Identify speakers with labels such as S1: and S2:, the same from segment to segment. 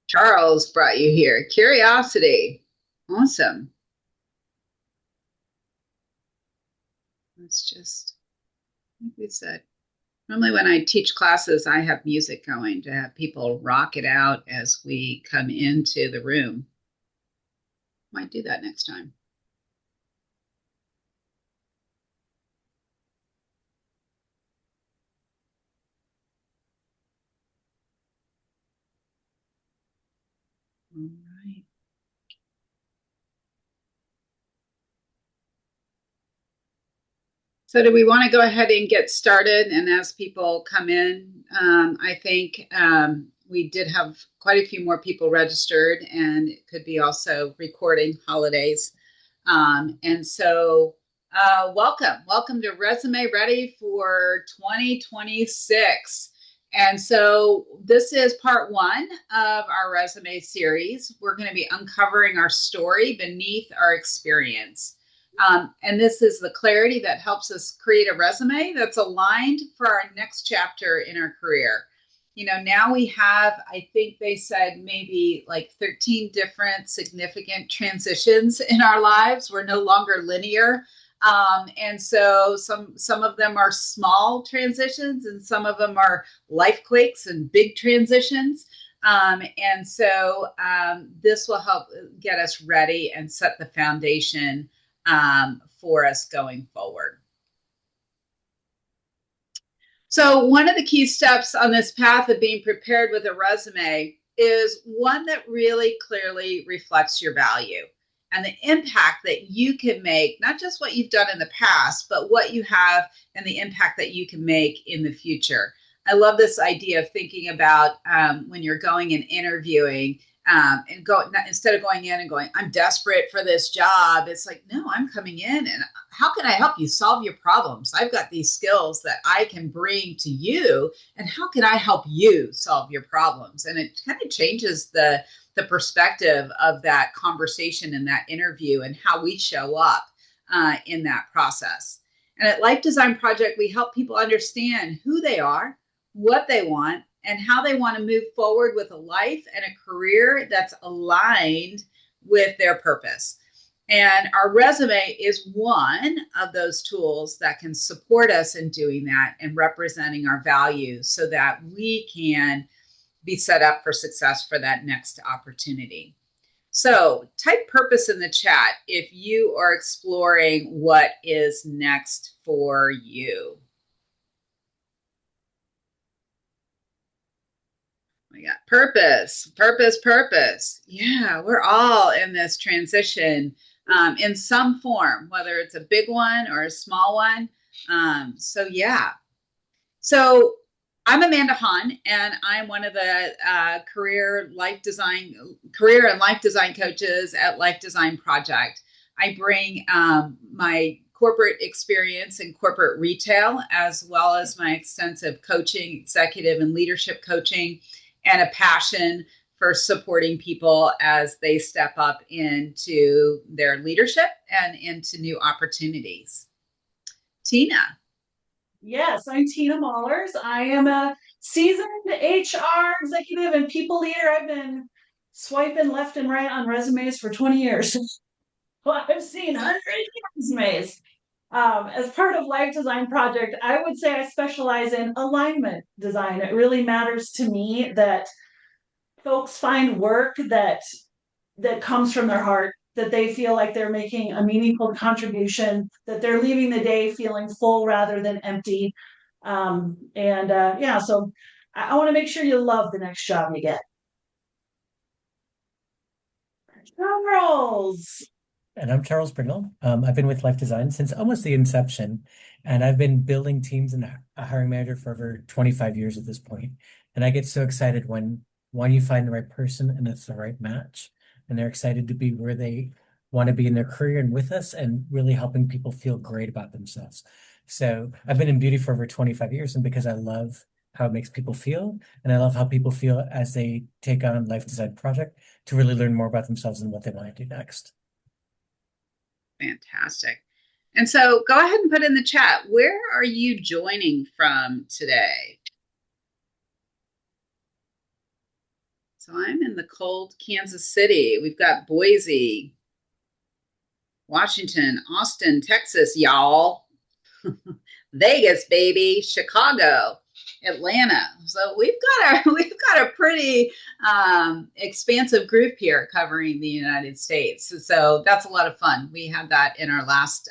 S1: Charles brought you here. Curiosity. Awesome. Let's just, like we said, normally when I teach classes, I have music going to have people rock it out as we come into the room. Might do that next time. All right. So, do we want to go ahead and get started? And as people come in, I think we did have quite a few more people registered, and it could be also recording holidays. Welcome to Resume Ready for 2026. And so, this is part one of our resume series. We're going to be uncovering our story beneath our experience. And this is the clarity that helps us create a resume that's aligned for our next chapter in our career. Now we have, I think they said maybe like 13 different significant transitions in our lives. We're no longer linear. And so some of them are small transitions and some of them are life quakes and big transitions. This will help get us ready and set the foundation for us going forward. So, one of the key steps on this path of being prepared with a resume is one that really clearly reflects your value and the impact that you can make, not just what you've done in the past, but what you have and the impact that you can make in the future. I love this idea of thinking about when you're going and interviewing and instead of going in and going, I'm desperate for this job. It's like, no, I'm coming in and how can I help you solve your problems? I've got these skills that I can bring to you, and how can I help you solve your problems? And it kind of changes the perspective of that conversation and that interview and how we show up in that process. And at Life Design Project, we help people understand who they are, what they want, and how they want to move forward with a life and a career that's aligned with their purpose. And our resume is one of those tools that can support us in doing that and representing our values so that we can be set up for success for that next opportunity. So, type purpose in the chat if you are exploring what is next for you. We got purpose, purpose, purpose. Yeah, we're all in this transition in some form, whether it's a big one or a small one. Yeah. So I'm Amanda Hahn, and I'm one of the career and life design coaches at Life Design Project. I bring my corporate experience in corporate retail, as well as my extensive coaching, executive and leadership coaching, and a passion for supporting people as they step up into their leadership and into new opportunities. Tina.
S2: Yes, I'm Tina Mahlers. I am a seasoned HR executive and people leader. I've been swiping left and right on resumes for 20 years. Well, I've seen hundreds of resumes. As part of Life Design Project, I would say I specialize in alignment design. It really matters to me that folks find work that comes from their heart, that they feel like they're making a meaningful contribution, that they're leaving the day feeling full rather than empty. So I want to make sure you love the next job you get. Charles.
S3: And I'm Charles Pringle. I've been with Life Design since almost the inception, and I've been building teams and a hiring manager for over 25 years at this point. And I get so excited when one, you find the right person and it's the right match, and they're excited to be where they want to be in their career and with us, and really helping people feel great about themselves. So I've been in beauty for over 25 years, and because I love how it makes people feel, and I love how people feel as they take on a Life Design project to really learn more about themselves and what they want to do next.
S1: Fantastic. And so go ahead and put in the chat, where are you joining from today? So I'm in the cold Kansas City. We've got Boise, Washington, Austin, Texas, y'all. Vegas, baby, Chicago, Atlanta. So we've got a pretty expansive group here covering the United States. So that's a lot of fun. We had that in our last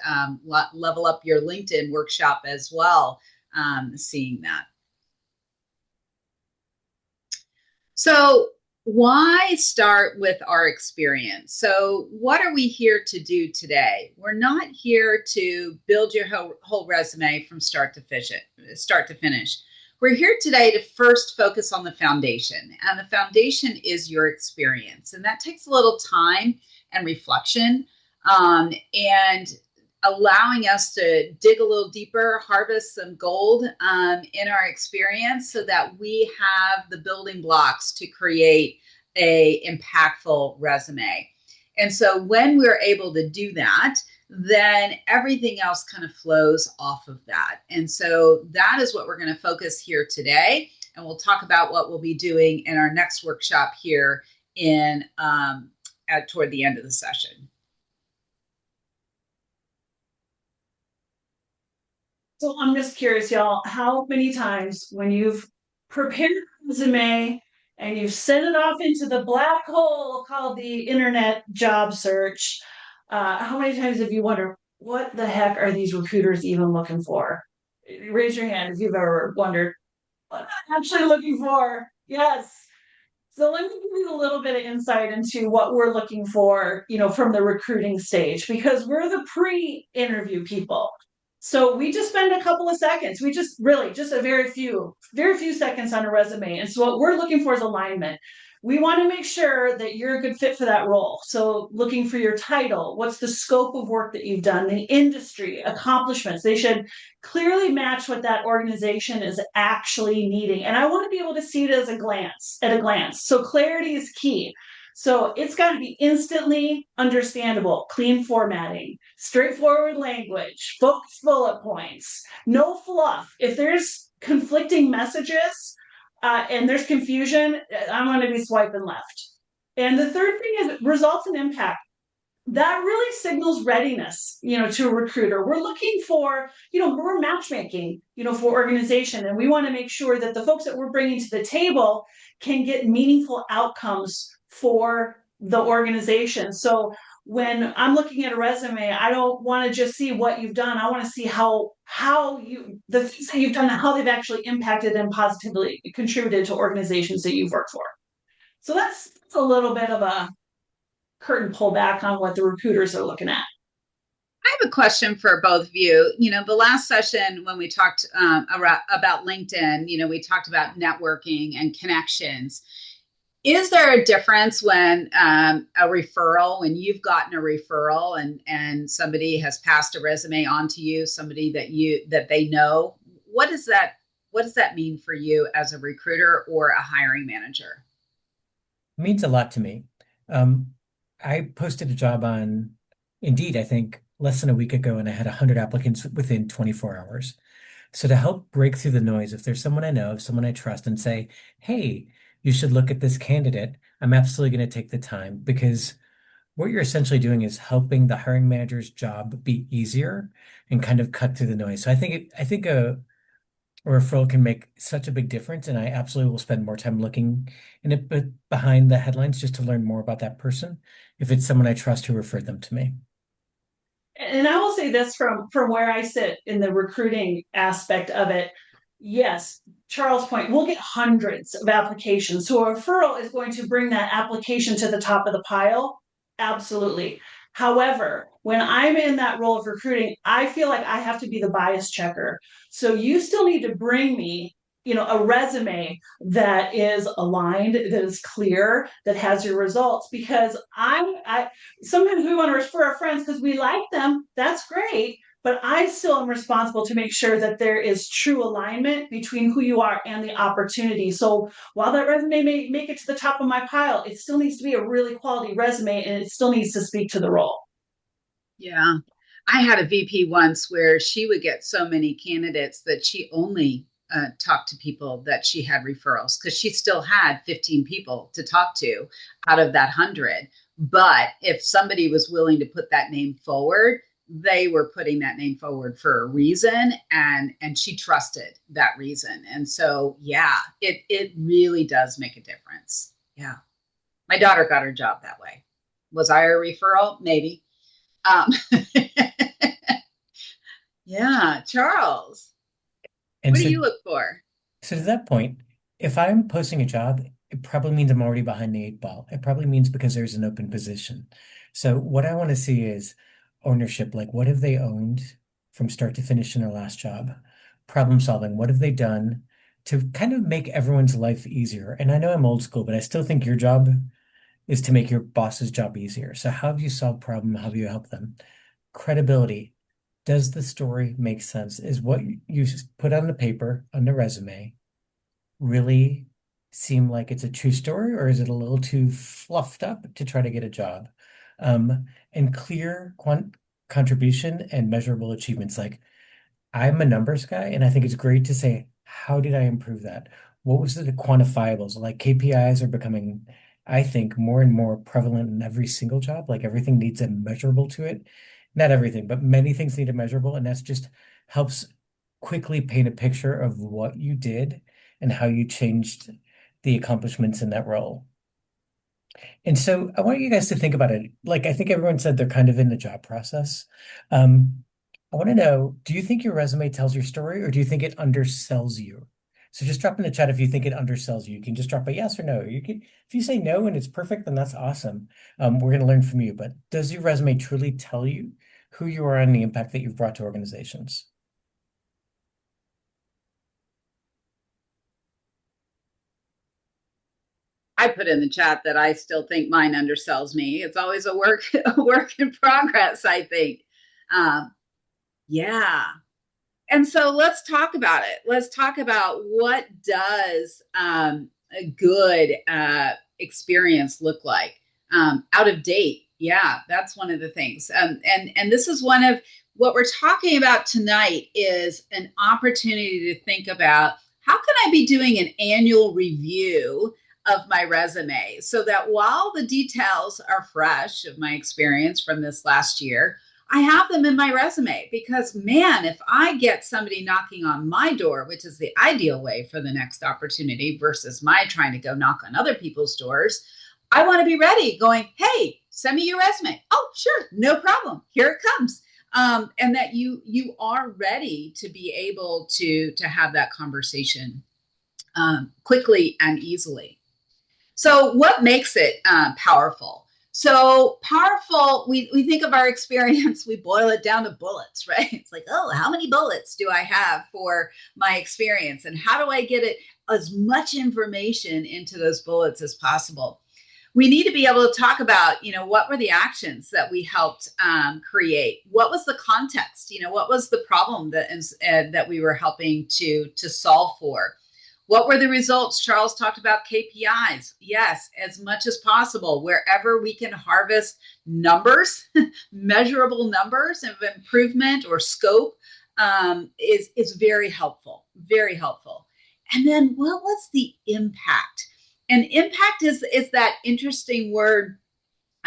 S1: Level Up Your LinkedIn workshop as well, seeing that. So why start with our experience? So what are we here to do today? We're not here to build your whole resume from start to finish. We're here today to first focus on the foundation, and the foundation is your experience, and that takes a little time and reflection, and allowing us to dig a little deeper, harvest some gold in our experience so that we have the building blocks to create a impactful resume. And so when we're able to do that, then everything else kind of flows off of that. And so that is what we're going to focus here today. And we'll talk about what we'll be doing in our next workshop here toward the end of the session.
S2: So I'm just curious, y'all, how many times when you've prepared a resume and you've sent it off into the black hole called the internet job search, how many times have you wondered, what the heck are these recruiters even looking for? Raise your hand if you've ever wondered, what am I actually looking for? Yes. So let me give you a little bit of insight into what we're looking for, from the recruiting stage, because we're the pre-interview people. So we just spend a couple of seconds. We just really just a very few seconds on a resume. And so what we're looking for is alignment. We want to make sure that you're a good fit for that role. So looking for your title, what's the scope of work that you've done, the industry, accomplishments. They should clearly match what that organization is actually needing. And I want to be able to see it at a glance. So clarity is key. So it's got to be instantly understandable, clean formatting, straightforward language, focused bullet points, no fluff. If there's conflicting messages and there's confusion, I'm going to be swiping left. And the third thing is results and impact. That really signals readiness, to a recruiter. We're looking for, we're matchmaking, for organization. And we want to make sure that the folks that we're bringing to the table can get meaningful outcomes for the organization. So when I'm looking at a resume, I don't want to just see what you've done. I want to see the things that you've done, how they've actually impacted and positively contributed to organizations that you've worked for. So that's a little bit of a curtain pull back on what the recruiters are looking at.
S1: I have a question for both of you. The last session when we talked about LinkedIn, we talked about networking and connections. Is there a difference when when you've gotten a referral and somebody has passed a resume on to you, somebody that they know? What does that mean for you as a recruiter or a hiring manager?
S3: It means a lot to me. I posted a job on Indeed, I think, less than a week ago, and I had 100 applicants within 24 hours. So to help break through the noise, if there's someone I know, someone I trust, and say, hey, you should look at this candidate, I'm absolutely going to take the time, because what you're essentially doing is helping the hiring manager's job be easier and kind of cut through the noise. So I think a referral can make such a big difference, and I absolutely will spend more time looking in it behind the headlines just to learn more about that person if it's someone I trust who referred them to me.
S2: And I will say this from where I sit in the recruiting aspect of it. Yes, Charles' point, we'll get hundreds of applications. So a referral is going to bring that application to the top of the pile. Absolutely. However, when I'm in that role of recruiting, I feel like I have to be the bias checker. So you still need to bring me, a resume that is aligned, that is clear, that has your results. Because I sometimes we want to refer our friends because we like them. That's great. But I still am responsible to make sure that there is true alignment between who you are and the opportunity. So while that resume may make it to the top of my pile, it still needs to be a really quality resume, and it still needs to speak to the role.
S1: Yeah. I had a VP once where she would get so many candidates that she only talk to people that she had referrals, because she still had 15 people to talk to out of that 100. But if somebody was willing to put that name forward, they were putting that name forward for a reason, and she trusted that reason. And so yeah, it really does make a difference. Yeah. My daughter got her job that way. Was I a referral? Maybe. um yeah, Charles,
S3: And
S1: what do
S3: so
S1: you look for?
S3: So to that point, if I'm posting a job, it probably means I'm already behind the eight ball. It probably means because there's an open position. So what I want to see is ownership. Like, what have they owned from start to finish in their last job? Problem solving. What have they done to kind of make everyone's life easier? And I know I'm old school, but I still think your job is to make your boss's job easier. So how have you solved problem? How have you helped them? Credibility. Does the story make sense? Is what you put on the paper, on the resume, really seem like it's a true story, or is it a little too fluffed up to try to get a job? And clear contribution and measurable achievements. Like, I'm a numbers guy, and I think it's great to say, how did I improve that? What was the quantifiables? Like KPIs are becoming, I think, more and more prevalent in every single job. Like everything needs a measurable to it. Not everything, but many things need a measurable, and that's just helps quickly paint a picture of what you did and how you changed the accomplishments in that role. And so I want you guys to think about it. Like I think everyone said they're kind of in the job process. Um, I want to know, do you think your resume tells your story or do you think it undersells you? So just drop in the chat if you think it undersells you. You can just drop a yes or no. You can, if you say no and it's perfect, then that's awesome. We're going to learn from you. But does your resume truly tell you who you are and the impact that you've brought to organizations?
S1: I put in the chat that I still think mine undersells me. It's always a work a work in progress, I think. Um, yeah. And so let's talk about it. Let's talk about what does a good experience look like. Out of date, yeah, that's one of the things. And this is one of what we're talking about tonight is an opportunity to think about how can I be doing an annual review of my resume so that while the details are fresh of my experience from this last year, I have them in my resume. Because man, if I get somebody knocking on my door, which is the ideal way for the next opportunity versus my trying to go knock on other people's doors, I want to be ready going, hey, send me your resume. Oh, sure, no problem. Here it comes. And that you are ready to be able to have that conversation quickly and easily. So what makes it powerful? So powerful, we think of our experience, we boil it down to bullets, right? It's like, oh, how many bullets do I have for my experience? And how do I get it as much information into those bullets as possible? We need to be able to talk about, what were the actions that we helped create? What was the context? What was the problem that we were helping to solve for? What were the results? Charles talked about KPIs. Yes, as much as possible, wherever we can harvest numbers, measurable numbers of improvement or scope is very helpful, very helpful. And then what was the impact? And impact is that interesting word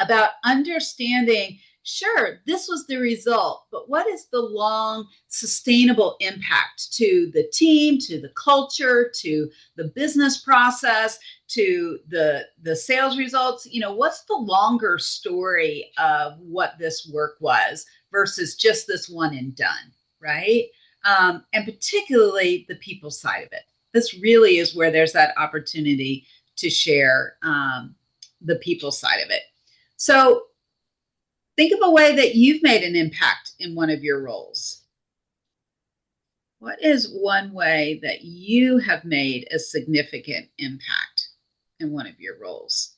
S1: about understanding, sure, this was the result, but what is the long sustainable impact to the team, to the culture, to the business process, to the sales results? What's the longer story of what this work was versus just this one and done, right? And particularly the people side of it. This really is where there's that opportunity to share the people side of it. So think of a way that you've made an impact in one of your roles. What is one way that you have made a significant impact in one of your roles?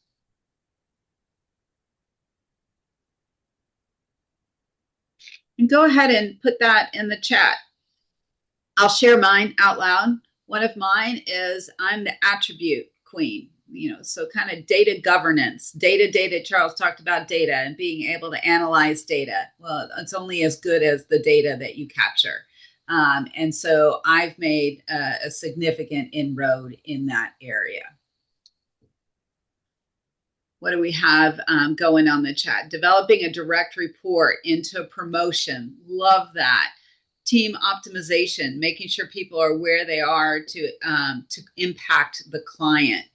S1: And go ahead and put that in the chat. I'll share mine out loud. One of mine is I'm the attribute queen. So kind of data governance, data. Charles talked about data and being able to analyze data. Well, it's only as good as the data that you capture. And so I've made a significant inroad in that area. What do we have going on the chat? Developing a direct report into a promotion. Love that. Team optimization, making sure people are where they are to impact the client.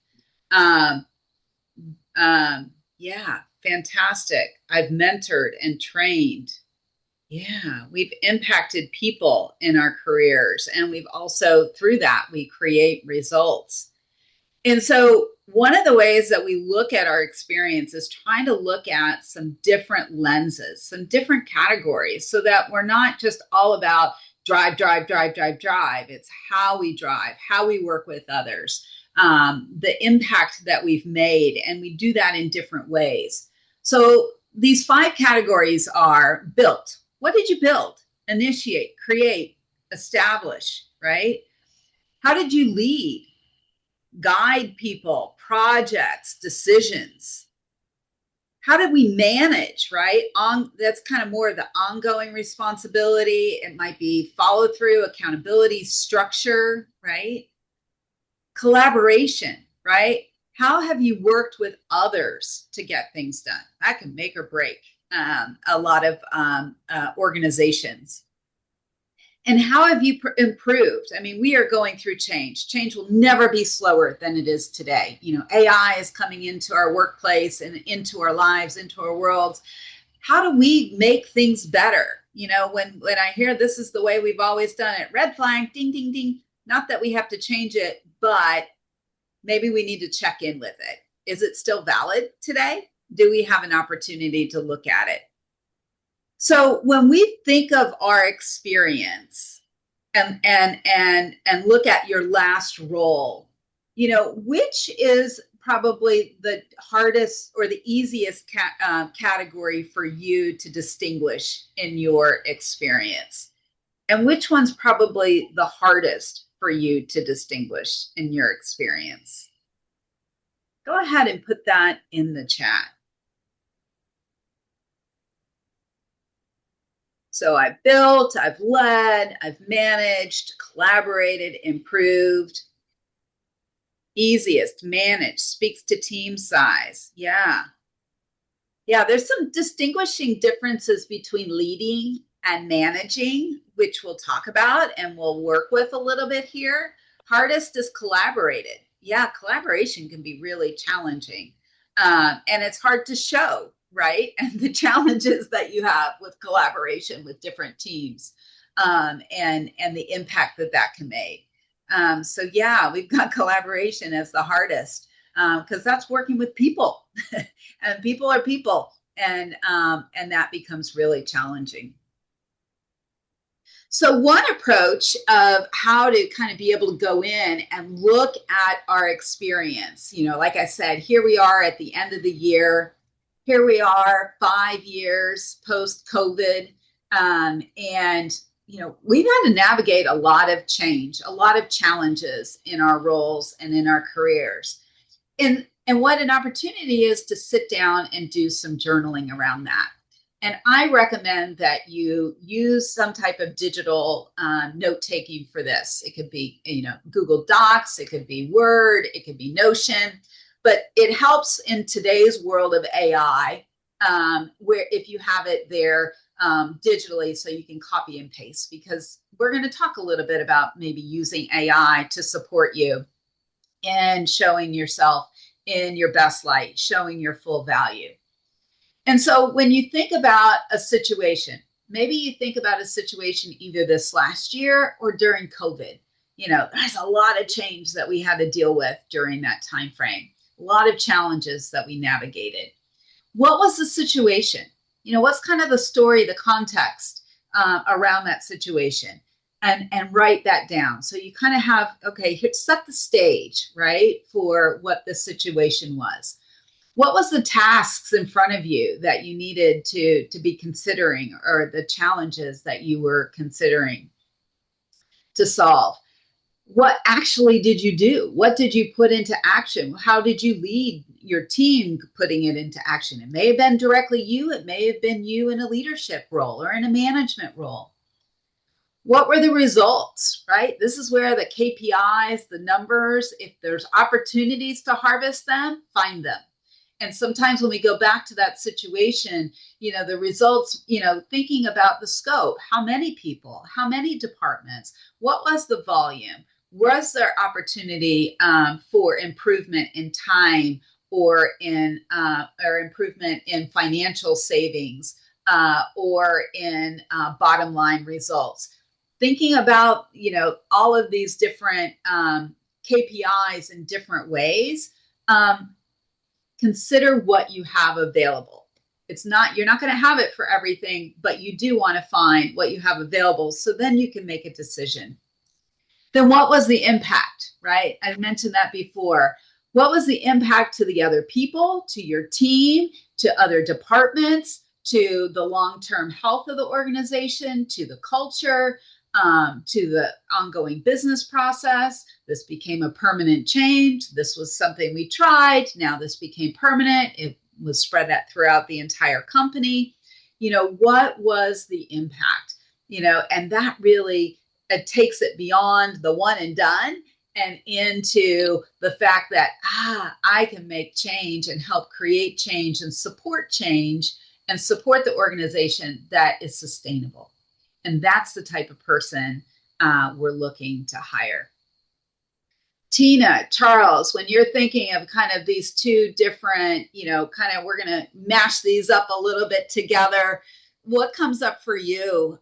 S1: Yeah, fantastic. I've mentored and trained. Yeah, we've impacted people in our careers, and we've also, through that, we create results. And so one of the ways that we look at our experience is trying to look at some different lenses, some different categories, so that we're not just all about drive. It's how we drive, how we work with others, the impact that we've made, and we do that in different ways. So these 5 categories are built. What did you build? Initiate, create, establish, right? How did you lead? Guide people, projects, decisions. How did we manage, right? That's kind of more of the ongoing responsibility. It might be follow through, accountability, structure, right? Collaboration, right? How have you worked with others to get things done? That can make or break a lot of organizations. And how have you improved? I mean, we are going through change. Change will never be slower than it is today. You know, AI is coming into our workplace and into our lives, into our worlds. How do we make things better? You know, when I hear this is the way we've always done it, red flag, ding, ding, ding. Not that we have to change it, but maybe we need to check in with it. Is it still valid today? Do we have an opportunity to look at it? So when we think of our experience and look at your last role, you know, which is probably the hardest or the easiest category for you to distinguish in your experience? And which one's probably the hardest for you to distinguish in your experience? Go ahead and put that in the chat. So I've built, I've led, I've managed, collaborated, improved. Easiest, managed, speaks to team size. Yeah. Yeah, there's some distinguishing differences between leading and managing, which we'll talk about and we'll work with a little bit here. Hardest is collaborated. Yeah, collaboration can be really challenging. And it's hard to show, right? And the challenges that you have with collaboration with different teams and the impact that can make. So yeah, we've got collaboration as the hardest because that's working with people and people are people and that becomes really challenging. So one approach of how to kind of be able to go in and look at our experience, you know, like I said, here we are at the end of the year. Here we are 5 years post-COVID. And, you know, we've had to navigate a lot of change, a lot of challenges in our roles and in our careers. And what an opportunity is to sit down and do some journaling around that. And I recommend that you use some type of digital note-taking for this. It could be, you know, Google Docs, it could be Word, it could be Notion, but it helps in today's world of AI, where if you have it there digitally so you can copy and paste, because we're going to talk a little bit about maybe using AI to support you and showing yourself in your best light, showing your full value. And so when you think about a situation, maybe you think about a situation either this last year or during COVID. You know, there's a lot of change that we had to deal with during that time frame, a lot of challenges that we navigated. What was the situation? You know, what's kind of the story, the context around that situation? And write that down. So you kind of have, okay, set the stage, right, for what the situation was. What was the tasks in front of you that you needed to be considering, or the challenges that you were considering to solve? What actually did you do? What did you put into action? How did you lead your team putting it into action? It may have been directly you. It may have been you in a leadership role or in a management role. What were the results, right? This is where the KPIs, the numbers, if there's opportunities to harvest them, find them. And sometimes when we go back to that situation, the results, thinking about the scope, how many people, how many departments, what was the volume? Was there opportunity for improvement in time or improvement in financial savings or in bottom line results? Thinking about all of these different KPIs in different ways. Consider what you have available. You're not going to have it for everything, but you do want to find what you have available so then you can make a decision. Then what was the impact, right? I mentioned that before. What was the impact to the other people, to your team, to other departments, to the long-term health of the organization, to the culture, to the ongoing business process? This became a permanent change. This was something we tried. Now this became permanent. It was spread that throughout the entire company. What was the impact? And that really takes it beyond the one and done and into the fact that, I can make change and help create change and support the organization that is sustainable. And that's the type of person we're looking to hire. Tina, Charles, when you're thinking of kind of these two different, we're going to mash these up a little bit together. What comes up for you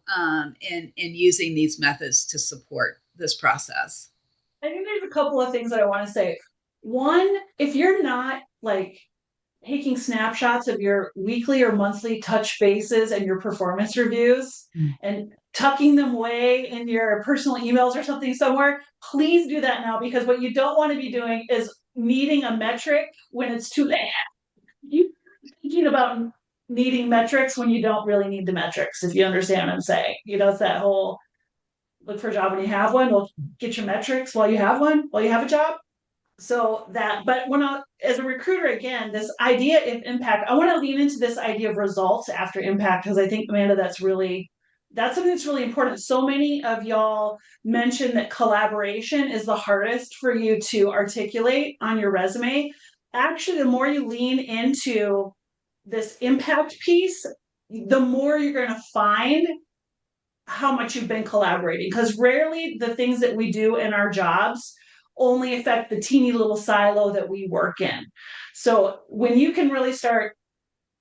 S1: in using these methods to support this process?
S2: I think there's a couple of things that I want to say. One, if you're not taking snapshots of your weekly or monthly touch bases and your performance reviews and tucking them away in your personal emails or something somewhere, please do that now, because what you don't want to be doing is meeting a metric when it's too late. You're thinking about needing metrics when you don't really need the metrics, if you understand what I'm saying. It's that whole look for a job when you have one. Well, get your metrics while you have one, while you have a job. So but as a recruiter, again, this idea of impact, I want to lean into this idea of results after impact, because I think, Amanda, that's something that's really important. So many of y'all mentioned that collaboration is the hardest for you to articulate on your resume. Actually, the more you lean into this impact piece, the more you're going to find how much you've been collaborating, because rarely the things that we do in our jobs only affect the teeny little silo that we work in. So when you can really start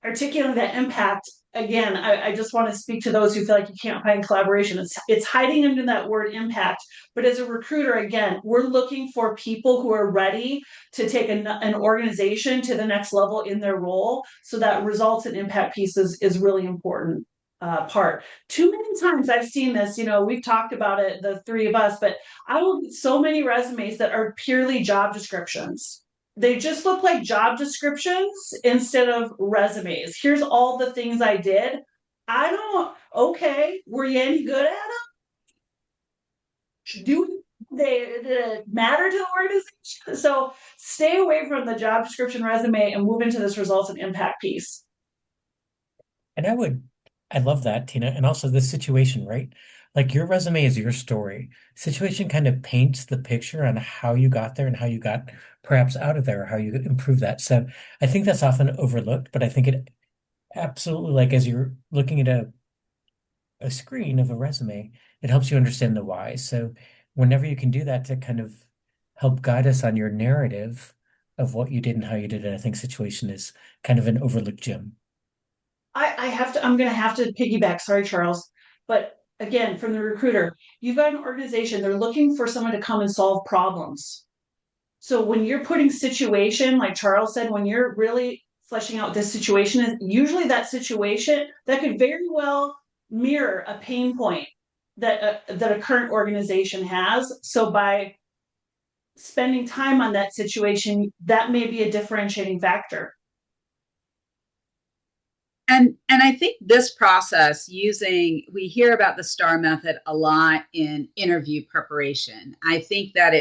S2: articulating that impact, again, I just want to speak to those who feel like you can't find collaboration. It's hiding under that word impact. But as a recruiter, again, we're looking for people who are ready to take an organization to the next level in their role. So that results in impact piece is really important. Part. Too many times I've seen this, we've talked about it, the three of us, but I will get so many resumes that are purely job descriptions. They just look like job descriptions instead of resumes. Here's all the things I did. Okay, were you any good at them? Do they matter to the organization? So stay away from the job description resume and move into this results and impact piece.
S3: And I love that, Tina. And also the situation, right? Like your resume is your story. Situation kind of paints the picture on how you got there and how you got perhaps out of there, or how you improve that. So I think that's often overlooked, but I think it absolutely, like as you're looking at a screen of a resume, it helps you understand the why. So whenever you can do that to kind of help guide us on your narrative of what you did and how you did it, I think situation is kind of an overlooked gem.
S2: I'm going to have to piggyback. Sorry, Charles. But again, from the recruiter, you've got an organization, they're looking for someone to come and solve problems. So when you're putting situation, like Charles said, when you're really fleshing out this situation, usually that situation that could very well mirror a pain point that a current organization has. So by spending time on that situation, that may be a differentiating factor.
S1: And I think this process we hear about the STAR method a lot in interview preparation. I think that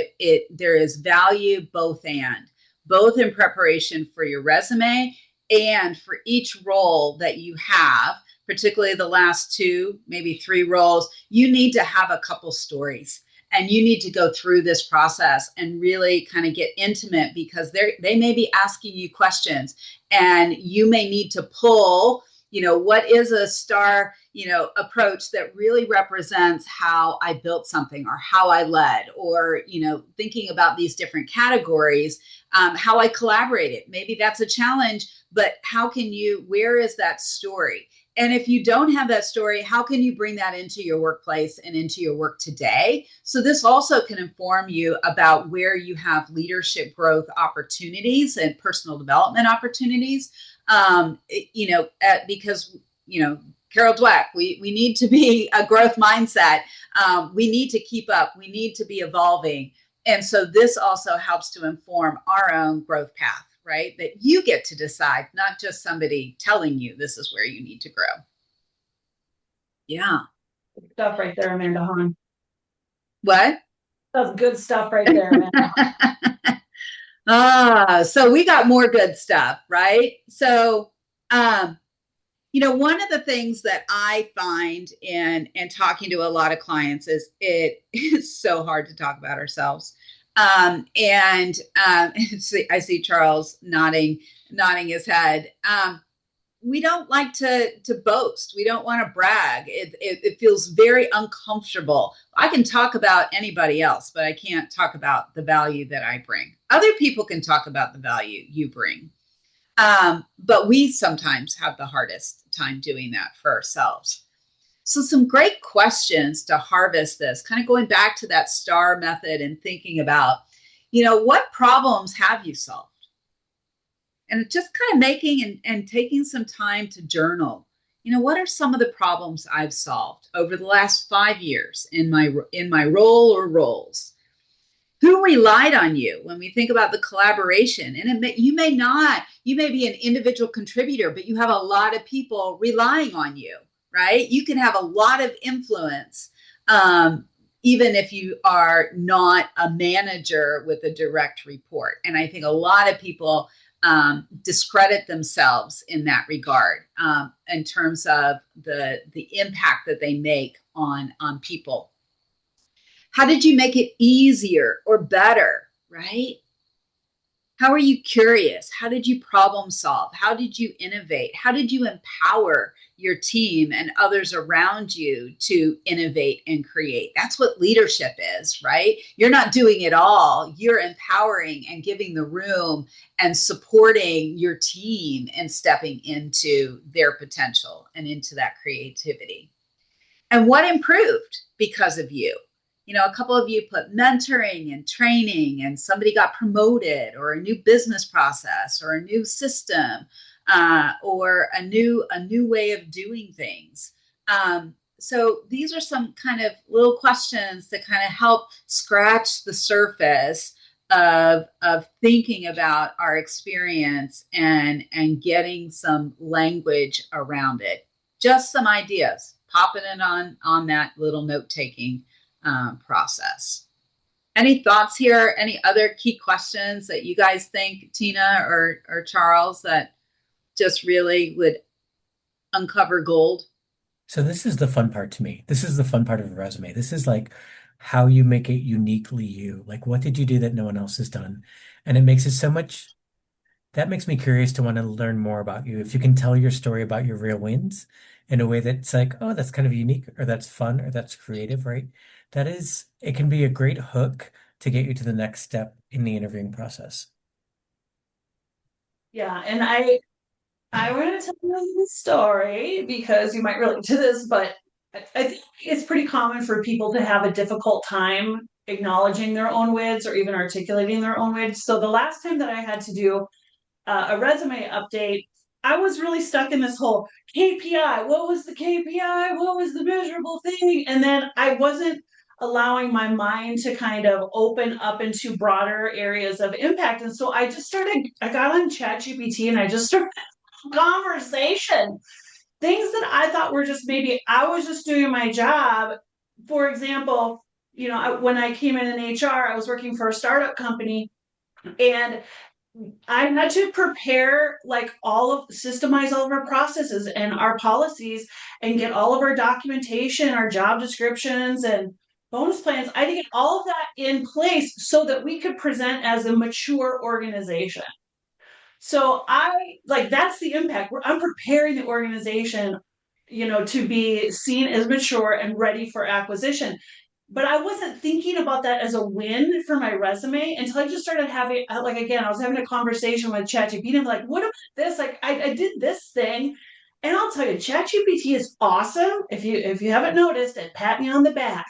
S1: there is value both in preparation for your resume and for each role that you have particularly the last 2, maybe 3 roles, you need to have a couple stories. And you need to go through this process and really kind of get intimate, because they may be asking you questions, and you may need to pull, what is a star, approach that really represents how I built something, or how I led, or, thinking about these different categories, how I collaborated. Maybe that's a challenge, but where is that story? And if you don't have that story, how can you bring that into your workplace and into your work today? So this also can inform you about where you have leadership growth opportunities and personal development opportunities. Because, Carol Dweck, we need to be a growth mindset. We need to keep up. We need to be evolving. And so this also helps to inform our own growth path, right? That you get to decide, not just somebody telling you this is where you need to grow. Yeah.
S2: Good stuff right there, Amanda Hahn.
S1: What?
S2: That's good stuff right there, Amanda.
S1: So we got more good stuff, right? So, one of the things that I find in talking to a lot of clients is it is so hard to talk about ourselves. I see Charles nodding his head. We don't like to boast. We don't want to brag. It feels very uncomfortable. I can talk about anybody else, but I can't talk about the value that I bring. Other people can talk about the value you bring. But we sometimes have the hardest time doing that for ourselves. So some great questions to harvest this, kind of going back to that STAR method and thinking about, what problems have you solved? And just kind of making and taking some time to journal. What are some of the problems I've solved over the last 5 years in my role or roles? Who relied on you when we think about the collaboration? And you may be an individual contributor, but you have a lot of people relying on you, right? You can have a lot of influence, even if you are not a manager with a direct report. And I think a lot of people discredit themselves in that regard, in terms of the impact that they make on people. How did you make it easier or better, right? How are you curious? How did you problem solve? How did you innovate? How did you empower your team and others around you to innovate and create? That's what leadership is, right? You're not doing it all. You're empowering and giving the room and supporting your team and stepping into their potential and into that creativity. And what improved because of you? A couple of you put mentoring and training, and somebody got promoted, or a new business process, or a new system, or a new way of doing things. So these are some kind of little questions that kind of help scratch the surface of thinking about our experience and getting some language around it. Just some ideas, popping it on that little note-taking process. Any thoughts here? Any other key questions that you guys think, Tina or Charles, that just really would uncover gold?
S3: So this is the fun part to me. This is the fun part of a resume. This is like how you make it uniquely you. Like, what did you do that no one else has done? And it makes it so much, that makes me curious to want to learn more about you. If you can tell your story about your real wins in a way that's like, oh, that's kind of unique, or that's fun, or that's creative, right? It can be a great hook to get you to the next step in the interviewing process.
S2: Yeah, and I want to tell you the story because you might relate to this, but I think it's pretty common for people to have a difficult time acknowledging their own wins or even articulating their own wins. So the last time that I had to do a resume update, I was really stuck in this whole KPI. What was the KPI? What was the measurable thing? And then I wasn't allowing my mind to kind of open up into broader areas of impact. And so I got on ChatGPT and I just started conversation. Things that I thought were just maybe I was just doing my job. For example, when I came in HR, I was working for a startup company, and I had to prepare like systemize all of our processes and our policies and get all of our documentation, our job descriptions and bonus plans. I had to get all of that in place so that we could present as a mature organization. So that's the impact. I'm preparing the organization, to be seen as mature and ready for acquisition. But I wasn't thinking about that as a win for my resume until I just started having, like, again, I was having a conversation with ChatGPT and like, what about this? Like, I did this thing. And I'll tell you, ChatGPT is awesome. If you haven't noticed, it pat me on the back.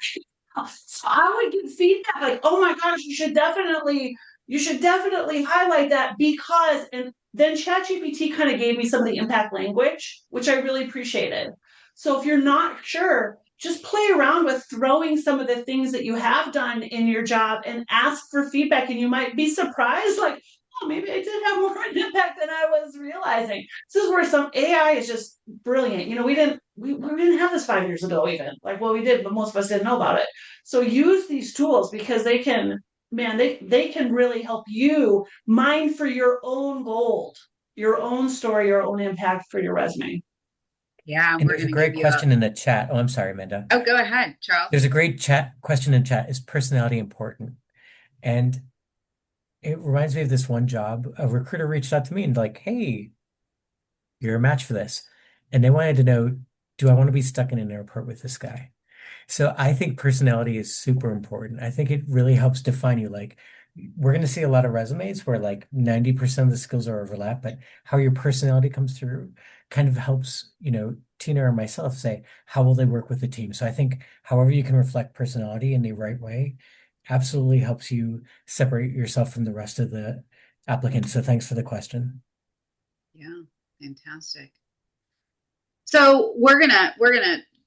S2: So I would get feedback like, oh my gosh, you should definitely highlight that because, and then ChatGPT kind of gave me some of the impact language, which I really appreciated. So if you're not sure, just play around with throwing some of the things that you have done in your job and ask for feedback. And you might be surprised, like, oh, maybe I did have more of an impact than I was realizing. This is where some AI is just brilliant. We didn't have this 5 years ago, even like, well, we did, but most of us didn't know about it. So use these tools because they can, man, they can really help you mine for your own gold, your own story, your own impact for your resume.
S1: Yeah,
S3: And
S1: we're
S3: there's a
S1: going to give
S3: great
S1: you a.
S3: question in the chat. Oh, I'm sorry, Amanda.
S1: Oh, go ahead, Charles.
S3: There's a great chat question in chat. Is personality important? And it reminds me of this one job. A recruiter reached out to me and like, hey, you're a match for this. And they wanted to know, do I want to be stuck in an airport with this guy? So I think personality is super important. I think it really helps define you. Like, we're going to see a lot of resumes where like 90% of the skills are overlap, but how your personality comes through kind of helps, Tina or myself say, how will they work with the team? So I think however you can reflect personality in the right way absolutely helps you separate yourself from the rest of the applicants. So thanks for the question.
S1: Yeah, fantastic. So we're gonna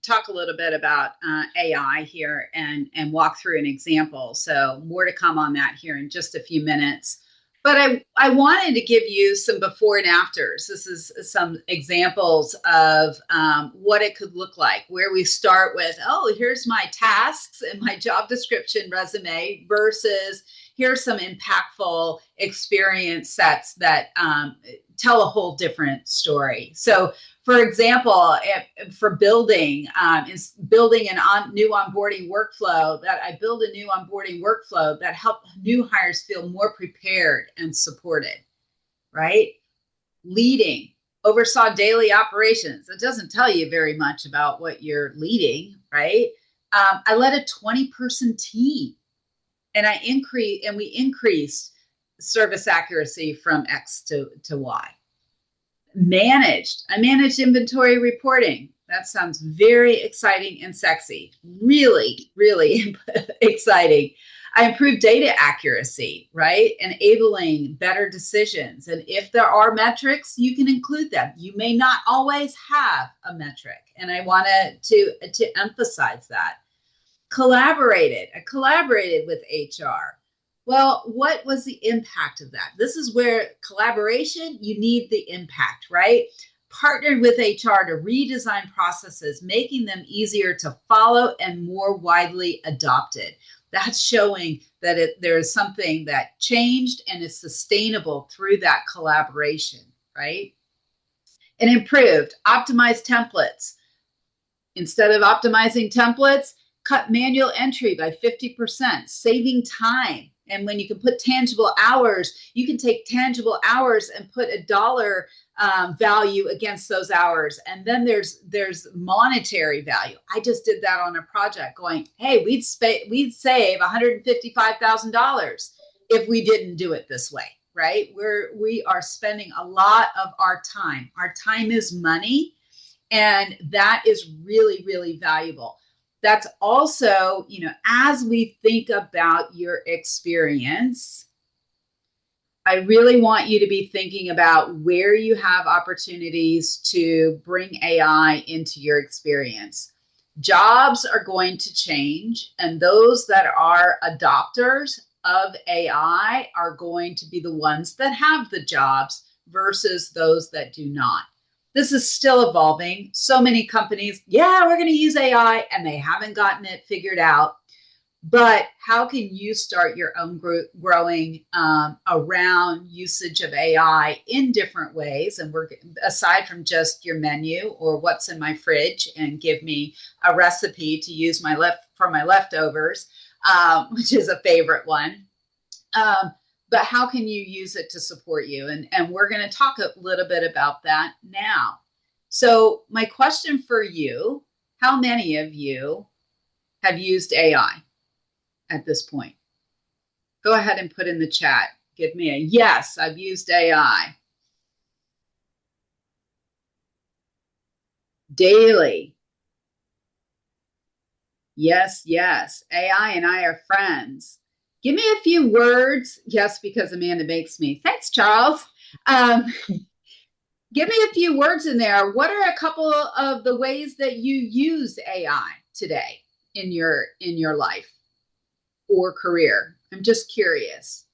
S1: talk a little bit about AI here and walk through an example. So more to come on that here in just a few minutes. But I wanted to give you some before and afters. This is some examples of what it could look like, where we start with, oh, here's my tasks and my job description resume versus here's some impactful experience sets that tell a whole different story. So for example, for building a new onboarding workflow, that I build a new onboarding workflow that help new hires feel more prepared and supported, right? Leading, oversaw daily operations. It doesn't tell you very much about what you're leading, right? I led a 20-person team, and we increased service accuracy from X to Y. I managed inventory reporting. That sounds very exciting and sexy. Really, really exciting. I improved data accuracy, right? Enabling better decisions. And if there are metrics, you can include them. You may not always have a metric. And I wanted to emphasize that. I collaborated with HR. Well, what was the impact of that? This is where collaboration, you need the impact, right? Partnered with HR to redesign processes, making them easier to follow and more widely adopted. That's showing that there is something that changed and is sustainable through that collaboration, right? And improved, optimized templates. Instead of optimizing templates, cut manual entry by 50%, saving time. And when you can put tangible hours, you can take tangible hours and put a dollar value against those hours. And then there's monetary value. I just did that on a project going, hey, we'd save $155,000 if we didn't do it this way, right? We are spending a lot of our time. Our time is money, and that is really, really valuable. That's also, as we think about your experience, I really want you to be thinking about where you have opportunities to bring AI into your experience. Jobs are going to change, and those that are adopters of AI are going to be the ones that have the jobs versus those that do not. This is still evolving. So many companies, we're going to use AI, and they haven't gotten it figured out. But how can you start your own growing around usage of AI in different ways? And we're, aside from just your menu or what's in my fridge and give me a recipe to use for my leftovers, which is a favorite one. But how can you use it to support you? And we're going to talk a little bit about that now. So my question for you, how many of you have used AI at this point? Go ahead and put in the chat. Give me a yes, I've used AI. Daily. Yes, yes. AI and I are friends. Give me a few words. Yes, because Amanda makes me. Thanks, Charles. Give me a few words in there. What are a couple of the ways that you use AI today in your life or career? I'm just curious.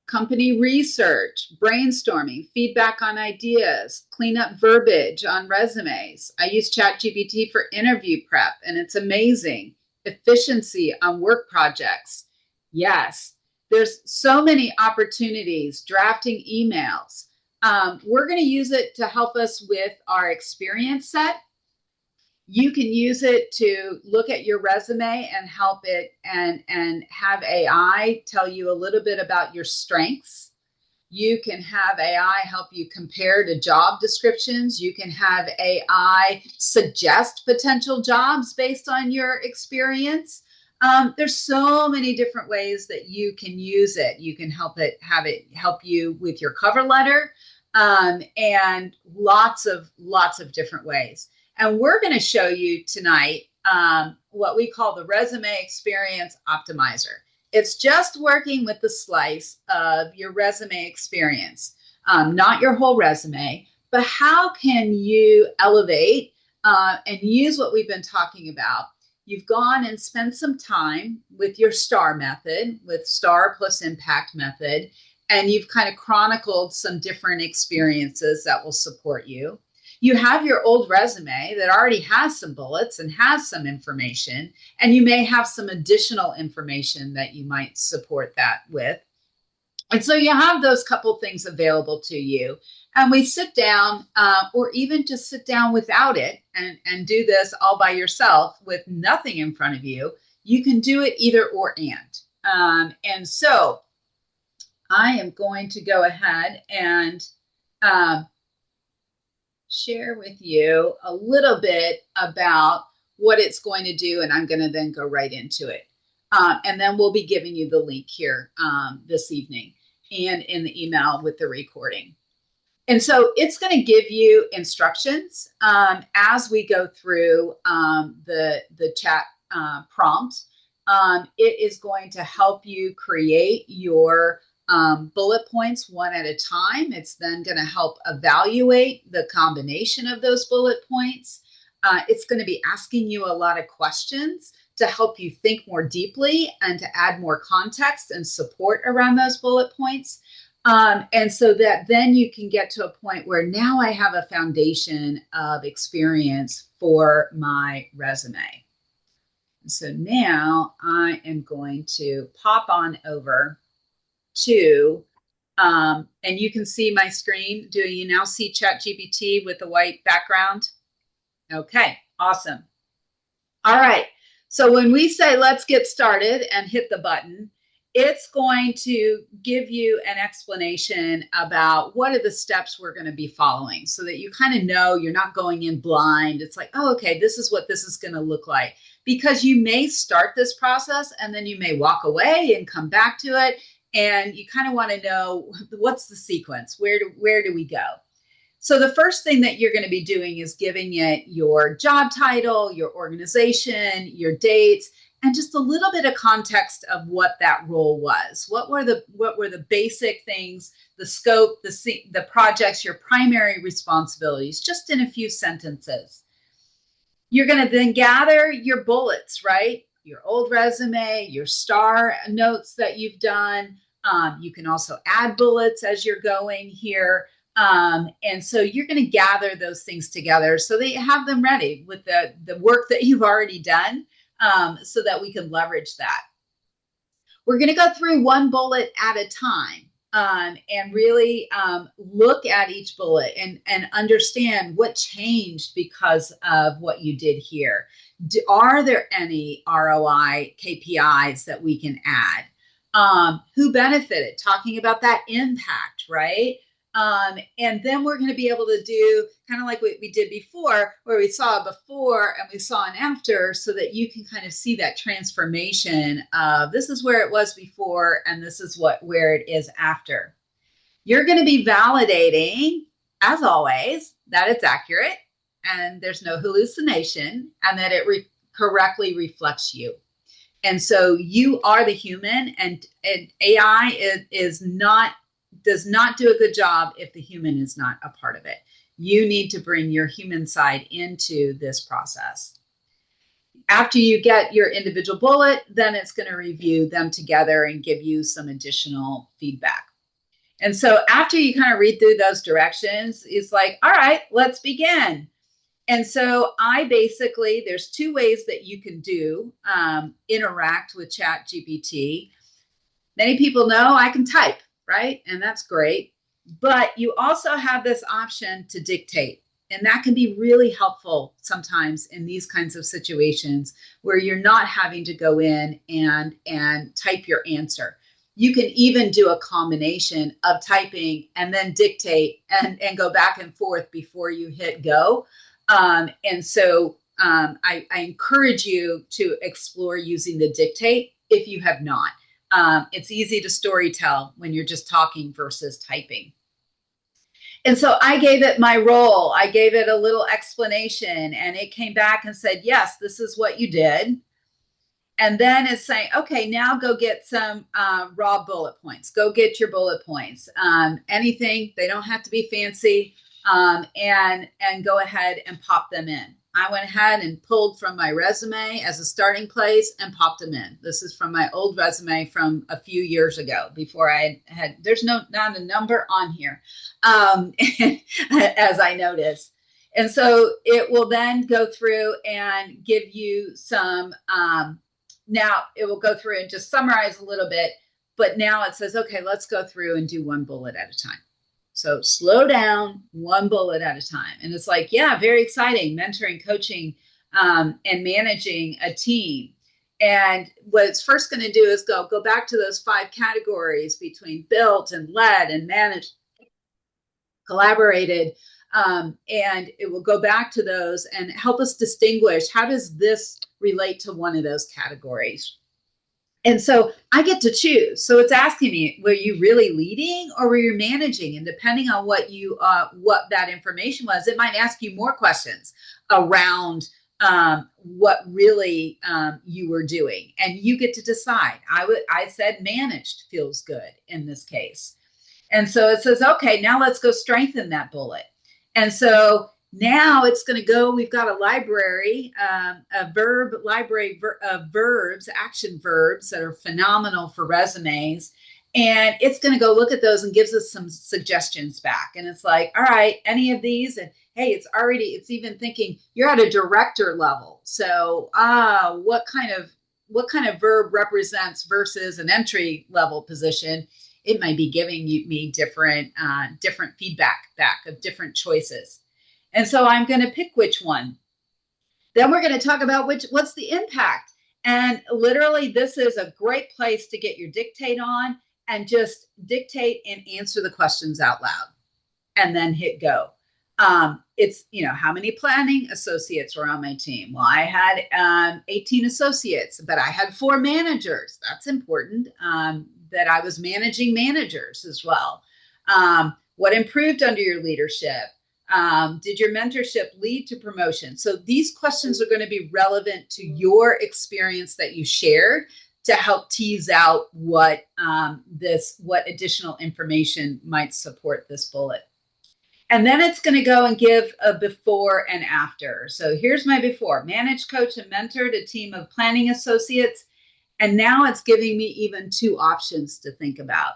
S1: Company research, brainstorming, feedback on ideas, clean up verbiage on resumes. I use ChatGPT for interview prep, and it's amazing. Efficiency on work projects. Yes, there's so many opportunities. Drafting emails. We're going to use it to help us with our experience set. You can use it to look at your resume and help it and have AI tell you a little bit about your strengths. You can have AI help you compare to job descriptions. You can have AI suggest potential jobs based on your experience. There's so many different ways that you can use it. You can have it help you with your cover letter, and lots of different ways. And we're going to show you tonight what we call the Resume Experience Optimizer. It's just working with the slice of your resume experience, not your whole resume, but how can you elevate and use what we've been talking about. You've gone and spent some time with your STAR method, with STAR plus impact method, and you've kind of chronicled some different experiences that will support you. You have your old resume that already has some bullets and has some information, and you may have some additional information that you might support that with. And so you have those couple things available to you. And we sit down, or even just sit down without it and do this all by yourself with nothing in front of you. You can do it either or and so I am going to go ahead and share with you a little bit about what it's going to do, and I'm going to then go right into it. And then we'll be giving you the link here this evening and in the email with the recording. And so it's going to give you instructions as we go through the chat prompt. It is going to help you create your bullet points one at a time. It's then going to help evaluate the combination of those bullet points. It's going to be asking you a lot of questions to help you think more deeply and to add more context and support around those bullet points. And so that then you can get to a point where now I have a foundation of experience for my resume. So now I am going to pop on over to, and you can see my screen. Do you now see ChatGPT with the white background? Okay, awesome. All right, so when we say let's get started and hit the button, it's going to give you an explanation about what are the steps we're going to be following so that you kind of know you're not going in blind. It's like, oh, okay, this is what this is going to look like. Because you may start this process and then you may walk away and come back to it. And you kind of want to know what's the sequence? Where do we go? So the first thing that you're going to be doing is giving it your job title, your organization, your dates, and just a little bit of context of what that role was. What were the basic things, the scope, the projects, your primary responsibilities, just in a few sentences. You're going to then gather your bullets, right? Your old resume, your STAR notes that you've done. You can also add bullets as you're going here. And so you're going to gather those things together so that you have them ready with the work that you've already done, so that we can leverage that. We're going to go through one bullet at a time. And really look at each bullet and understand what changed because of what you did here. Are there any ROI KPIs that we can add? Who benefited? Talking about that impact, right? And then we're going to be able to do kind of like what we did before, where we saw a before and we saw an after, so that you can kind of see that transformation of this is where it was before and this is where it is after. You're going to be validating, as always, that it's accurate and there's no hallucination and that it correctly reflects you. And so you are the human, and AI does not do a good job if the human is not a part of it. You need to bring your human side into this process. After you get your individual bullet, then it's going to review them together and give you some additional feedback. And so after you kind of read through those directions, it's like, all right, let's begin. And so there's two ways that you can interact with ChatGPT. Many people know I can type, right? And that's great. But you also have this option to dictate. And that can be really helpful sometimes in these kinds of situations where you're not having to go in and type your answer. You can even do a combination of typing and then dictate and go back and forth before you hit go. And so I encourage you to explore using the dictate if you have not. It's easy to storytell when you're just talking versus typing. And so I gave it my role. I gave it a little explanation, and it came back and said, yes, this is what you did. And then it's saying, okay, now go get some raw bullet points. Go get your bullet points. Anything, they don't have to be fancy, and go ahead and pop them in. I went ahead and pulled from my resume as a starting place and popped them in. This is from my old resume from a few years ago before there's not a number on here, as I noticed. And so it will then go through and give you some, now it will go through and just summarize a little bit, but now it says, okay, let's go through and do one bullet at a time. So slow down, one bullet at a time. And it's like, yeah, very exciting, mentoring, coaching, and managing a team. And what it's first going to do is go back to those 5 categories between built and led and managed, collaborated. And it will go back to those and help us distinguish, how does this relate to one of those categories? And so I get to choose. So it's asking me, were you really leading or were you managing? And depending on what that information was, it might ask you more questions around what really you were doing. And you get to decide. I said managed feels good in this case. And so it says, okay, now let's go strengthen that bullet. And so now it's going to go, we've got a library, a verb library of verbs, action verbs that are phenomenal for resumes. And it's going to go look at those and gives us some suggestions back. And it's like, all right, any of these? And hey, it's even thinking you're at a director level. So what kind of verb represents versus an entry level position? It might be giving me different feedback back of different choices. And so I'm going to pick which one. Then we're going to talk about what's the impact. And literally, this is a great place to get your dictate on and just dictate and answer the questions out loud and then hit go. It's, how many planning associates were on my team? Well, I had 18 associates, but I had 4 managers. That's important, that I was managing managers as well. What improved under your leadership? Did your mentorship lead to promotion? So these questions are going to be relevant to your experience that you shared to help tease out what additional information might support this bullet. And then it's going to go and give a before and after. So here's my before: managed, coach, and mentored a team of planning associates. And now it's giving me even 2 options to think about.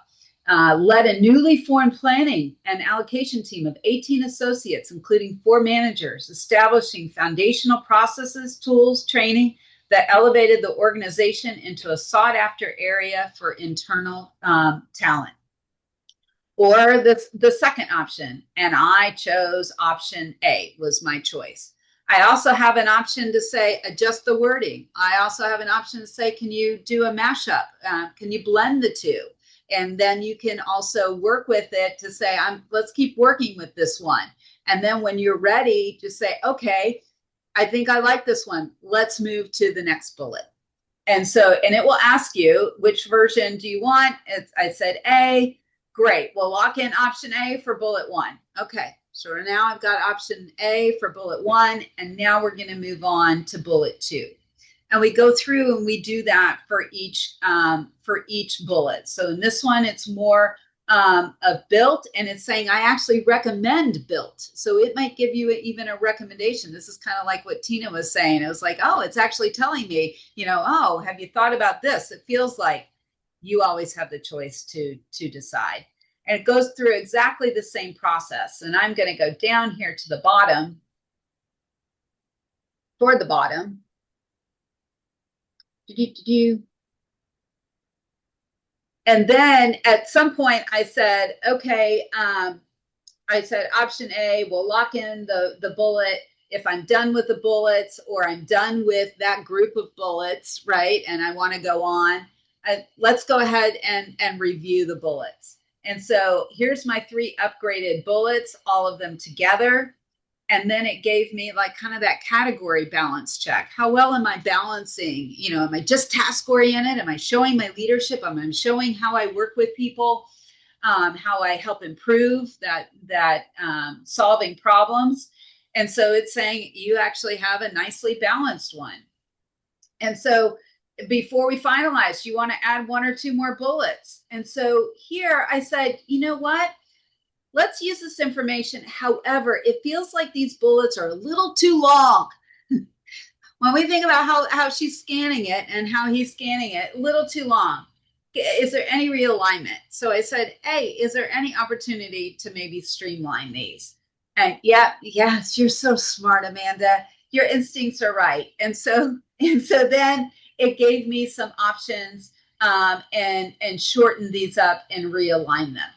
S1: Led a newly formed planning and allocation team of 18 associates, including 4 managers, establishing foundational processes, tools, training that elevated the organization into a sought-after area for internal talent. Or the second option, and I chose option A, was my choice. I also have an option to say, adjust the wording. I also have an option to say, can you do a mashup? Can you blend the two? And then you can also work with it to say, let's keep working with this one. And then when you're ready to say, okay, I think I like this one. Let's move to the next bullet. And it will ask you, which version do you want? I said A. Great. We'll lock in option A for bullet 1. Okay. So now I've got option A for bullet 1, and now we're going to move on to bullet 2. And we go through and we do that for each bullet. So in this one, it's more of built, and it's saying I actually recommend built. So it might give you even a recommendation. This is kind of like what Tina was saying. It was like, oh, it's actually telling me, oh, have you thought about this? It feels like you always have the choice to decide. And it goes through exactly the same process. And I'm going to go down here to the bottom, toward the bottom. And then at some point I said, okay, I said option A, we'll lock in the bullet. If I'm done with the bullets, or I'm done with that group of bullets, right, and I want to go on, let's go ahead and review the bullets. And so here's my 3 upgraded bullets, all of them together. And then it gave me like kind of that category balance check. How well am I balancing? Am I just task oriented? Am I showing my leadership? Am I showing how I work with people? How I help improve that solving problems? And so it's saying you actually have a nicely balanced one. And so before we finalize, you want to add 1 or 2 more bullets. And so here I said, you know what? Let's use this information. However, it feels like these bullets are a little too long. When we think about how she's scanning it and how he's scanning it, a little too long. Is there any realignment? So I said, hey, is there any opportunity to maybe streamline these? And yes, you're so smart, Amanda. Your instincts are right. And so then it gave me some options and shortened these up and realign them.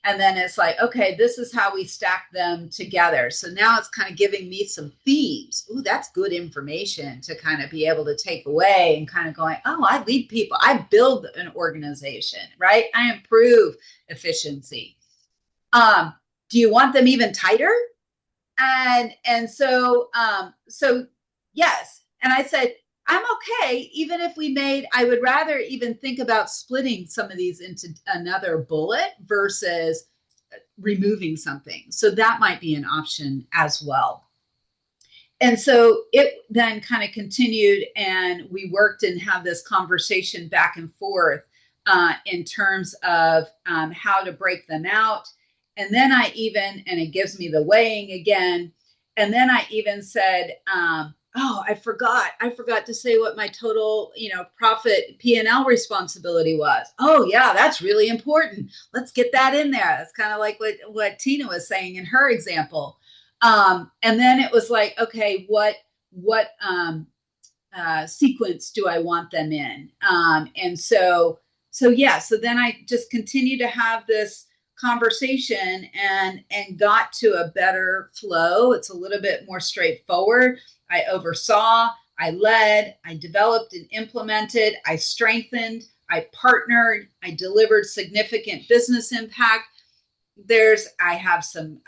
S1: And then it's like, okay, this is how we stack them together. So now it's kind of giving me some themes. Ooh, that's good information to kind of be able to take away and kind of going, oh, I lead people. I build an organization, right? I improve efficiency. Do you want them even tighter? And so yes. And I said, I'm okay, even if I would rather even think about splitting some of these into another bullet versus removing something. So that might be an option as well. And so it then kind of continued, and we worked and had this conversation back and forth in terms of how to break them out. And then and it gives me the weighing again. And then I even said, oh, I forgot to say what my total, profit P&L responsibility was. Oh yeah, that's really important. Let's get that in there. That's kind of like what Tina was saying in her example. And then it was like, okay, what sequence do I want them in? And so then I just continue to have this conversation and got to a better flow. It's a little bit more straightforward. I oversaw, I led, I developed and implemented, I strengthened, I partnered, I delivered significant business impact. I have some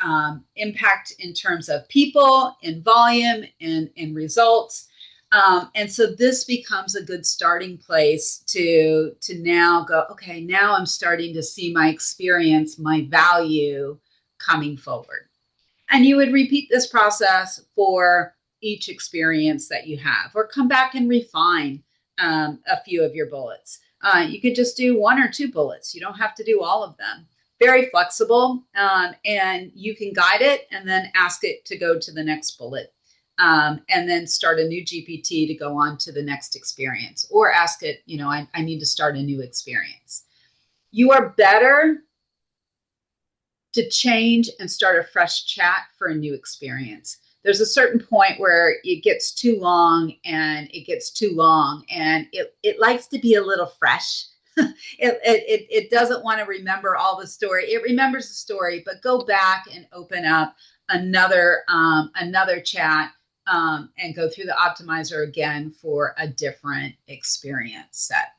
S1: impact in terms of people, in volume, in results. And so this becomes a good starting place to now go, okay, now I'm starting to see my experience, my value coming forward. And you would repeat this process for each experience that you have, or come back and refine a few of your bullets. You could just do 1 or 2 bullets. You don't have to do all of them. Very flexible, and you can guide it and then ask it to go to the next bullet. And then start a new GPT to go on to the next experience, or ask it, I need to start a new experience. You are better to change and start a fresh chat for a new experience. There's a certain point where it gets too long and it likes to be a little fresh. It doesn't want to remember all the story. It remembers the story, but go back and open up another chat, and go through the optimizer again for a different experience set.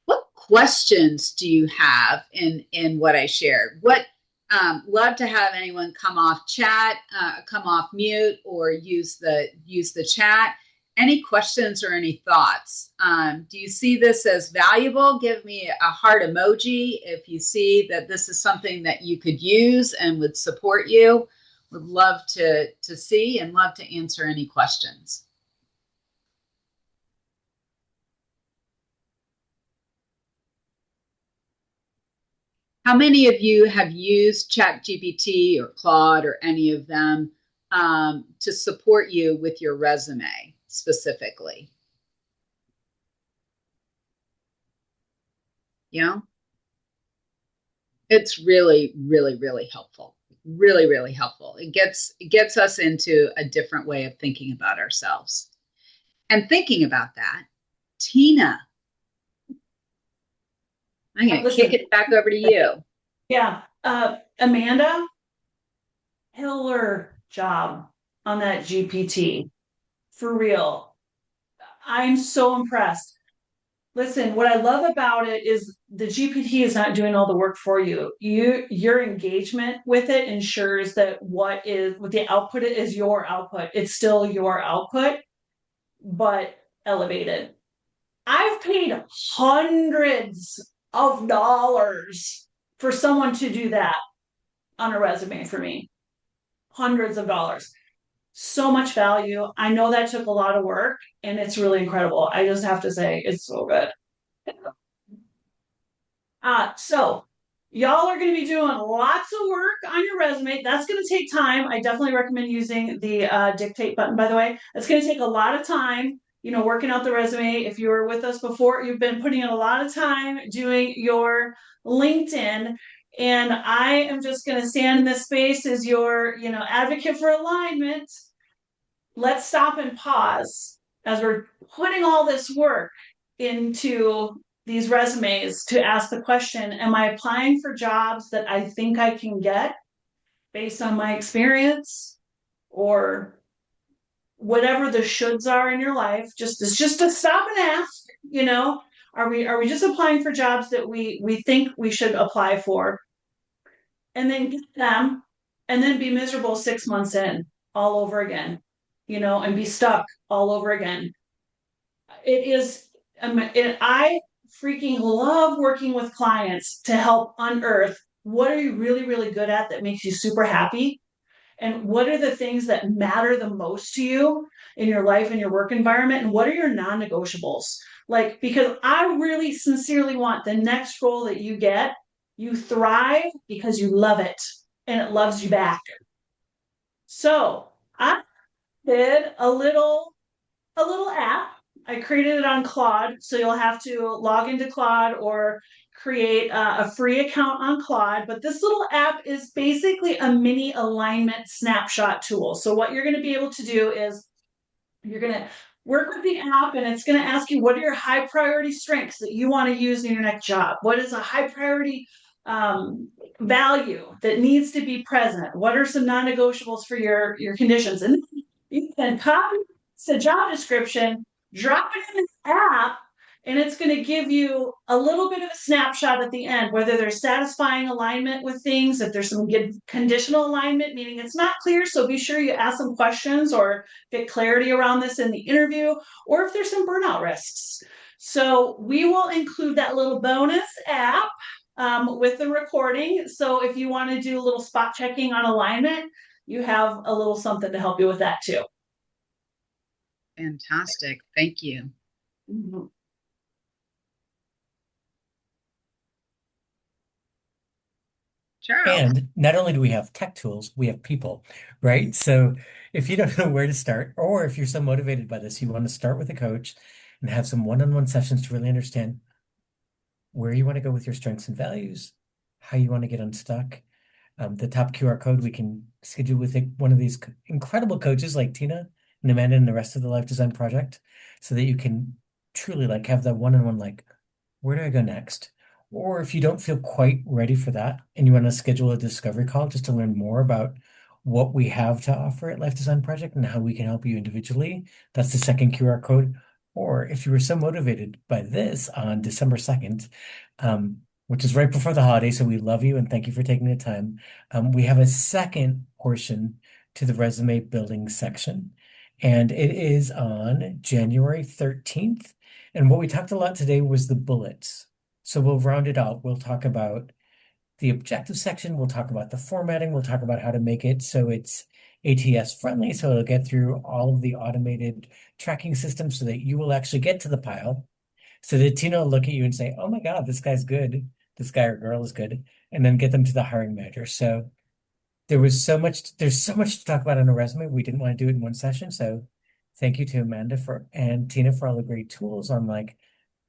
S1: What questions do you have in what I shared? Love to have anyone come off chat, come off mute, or use the chat. Any questions or any thoughts? Do you see this as valuable? Give me a heart emoji if you see that this is something that you could use and would support you. Would love to see and love to answer any questions. How many of you have used ChatGPT or Claude or any of them to support you with your resume specifically? You know, it's really, really, really helpful. Really, really helpful. It gets us into a different way of thinking about ourselves. And thinking about that, Tina, I'm going to kick it back over to you.
S2: Yeah. Amanda, killer job on that GPT. For real. I'm so impressed. Listen, what I love about it is the GPT is not doing all the work for you. Your engagement with it ensures that what the output is your output. It's still your output, but elevated. I've paid hundreds of dollars for someone to do that on a resume for me. Hundreds of dollars. So much value. I know that took a lot of work and it's really incredible. I just have to say it's so good. So y'all are going to be doing lots of work on your resume. That's going to take time. I definitely recommend using the dictate button, by the way. It's going to take a lot of time, working out the resume. If you were with us before, you've been putting in a lot of time doing your LinkedIn. And I am just going to stand in this space as your, advocate for alignment. Let's stop and pause as we're putting all this work into these resumes to ask the question, am I applying for jobs that I think I can get based on my experience or whatever the shoulds are in your life? It's just to stop and ask, are we just applying for jobs that we think we should apply for, and then get them and then be miserable 6 months in all over again, and be stuck all over again. I freaking love working with clients to help unearth what are you really, really good at that makes you super happy, and what are the things that matter the most to you in your life and your work environment, and what are your non-negotiables. Because I really sincerely want the next role that you get, you thrive because you love it and it loves you back. So I did a little app. I created it on Claude, so you'll have to log into Claude or create a free account on Claude. But this little app is basically a mini alignment snapshot tool. So what you're going to be able to do is you're going to work with the app, and it's going to ask you, what are your high priority strengths that you want to use in your next job? What is a high priority value that needs to be present? What are some non-negotiables for your conditions? And you can copy the job description, drop it in the app, and it's going to give you a little bit of a snapshot at the end, whether there's satisfying alignment with things, if there's some good conditional alignment, meaning it's not clear. So be sure you ask some questions or get clarity around this in the interview, or if there's some burnout risks. So we will include that little bonus app with the recording. So if you want to do a little spot checking on alignment, you have a little something to help you with that too.
S1: Fantastic. Thank you.
S2: Mm-hmm.
S1: Charles.
S3: And not only do we have tech tools, we have people, right? So if you don't know where to start, or if you're so motivated by this, you want to start with a coach and have some one-on-one sessions to really understand where you want to go with your strengths and values, how you want to get unstuck. The top QR code we can schedule with one of these incredible coaches like Tina and Amanda and the rest of the Life Design Project, so that you can truly like have that one-on-one like, where do I go next? Or if you don't feel quite ready for that and you want to schedule a discovery call just to learn more about what we have to offer at Life Design Project and how we can help you individually, that's the second QR code. Or if you were so motivated by this on December 2nd, which is right before the holiday, so we love you and thank you for taking the time. We have a second portion to the resume building section, and it is on January 13th. And what we talked a lot today was the bullets. So we'll round it out. We'll talk about the objective section. We'll talk about the formatting. We'll talk about how to make it so it's ATS friendly. So it'll get through all of the automated tracking systems so that you will actually get to the pile. So that Tina will look at you and say, oh my God, this guy's good. This guy or girl is good. And then get them to the hiring manager. So there's so much to talk about on a resume. We didn't want to do it in one session. So thank you to Amanda and Tina for all the great tools on like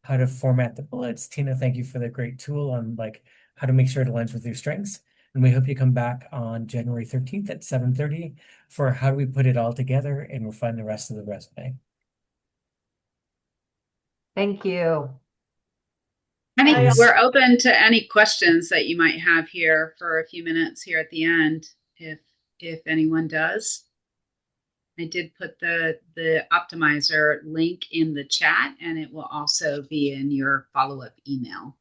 S3: how to format the bullets. Tina, thank you for the great tool on like how to make sure it aligns with your strengths. And we hope you come back on January 13th at 7:30 for how do we put it all together and refine the rest of the resume.
S4: Thank you.
S1: I think
S2: Yes.
S1: we're open to any questions that you might have here for a few minutes here at the end, if anyone does. I did put the optimizer link in the chat, and it will also be in your follow-up email.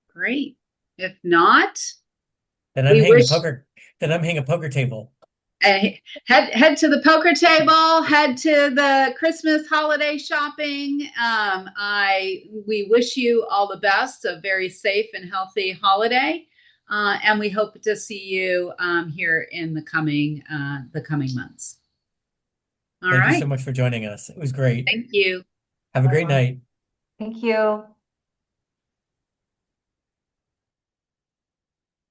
S1: Great. If not,
S3: Then I'm
S1: we
S3: hanging
S1: wish-
S3: a poker table.
S1: head to the poker table, head to the Christmas holiday shopping. We wish you all the best, a very safe and healthy holiday, and we hope to see you here in the coming months. All right.
S3: Thank you so much for joining us. It was great.
S1: Thank you.
S3: Have a great night.
S4: Thank you.